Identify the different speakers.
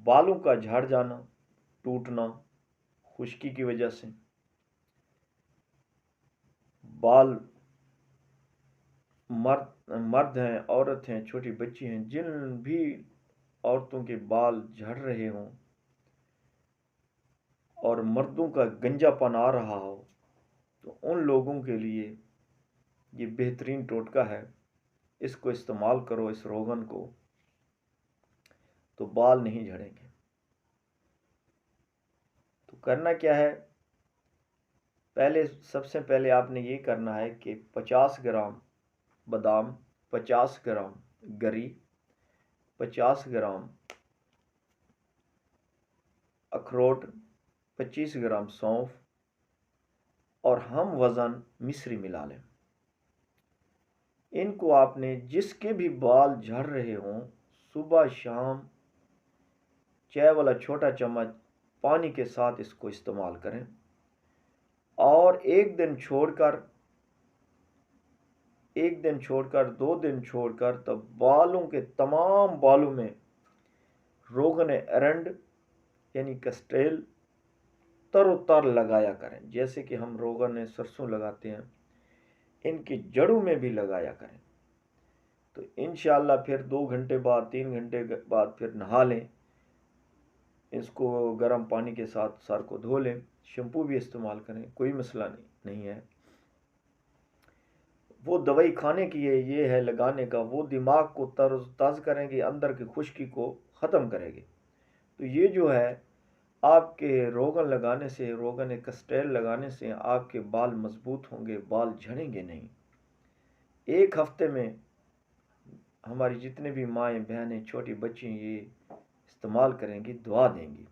Speaker 1: بالوں کا جھڑ جانا، ٹوٹنا خشکی کی وجہ سے، بال مرد ہیں، عورت ہیں، چھوٹی بچی ہیں، جن بھی عورتوں کے بال جھڑ رہے ہوں اور مردوں کا گنجا پن آ رہا ہو، تو ان لوگوں کے لیے یہ بہترین ٹوٹکا ہے۔ اس کو استعمال کرو، اس روغن کو، تو بال نہیں جھڑیں گے۔ تو کرنا کیا ہے؟ سب سے پہلے آپ نے یہ کرنا ہے کہ 50 گرام بادام، 50 گرام گری، 50 گرام اخروٹ، 25 گرام سونف اور ہم وزن مصری ملا لیں۔ ان کو آپ نے جس کے بھی بال جھڑ رہے ہوں، صبح شام چائے والا چھوٹا چمچ پانی کے ساتھ اس کو استعمال کریں، اور ایک دن چھوڑ کر 2 دن چھوڑ کر تب بالوں کے تمام بالوں میں روغن ارنڈ یعنی کسٹیل تر و تر لگایا کریں، جیسے کہ ہم روغن سرسوں لگاتے ہیں، ان کی جڑوں میں بھی لگایا کریں۔ تو انشاءاللہ پھر 2 گھنٹے بعد 3 گھنٹے بعد پھر نہا لیں، اس کو گرم پانی کے ساتھ سر کو دھو لیں، شیمپو بھی استعمال کریں، کوئی مسئلہ نہیں ہے۔ وہ دوائی کھانے کی ہے، یہ ہے لگانے کا، وہ دماغ کو تازہ کریں گے، اندر کی خشکی کو ختم کرے گی۔ تو یہ جو ہے آپ کے روغن لگانے سے، روغن کسٹیل لگانے سے آپ کے بال مضبوط ہوں گے، بال جھڑیں گے نہیں۔ 1 ہفتے میں ہماری جتنے بھی مائیں بہنیں چھوٹی بچی یہ استعمال کریں گی، دعا دیں گی۔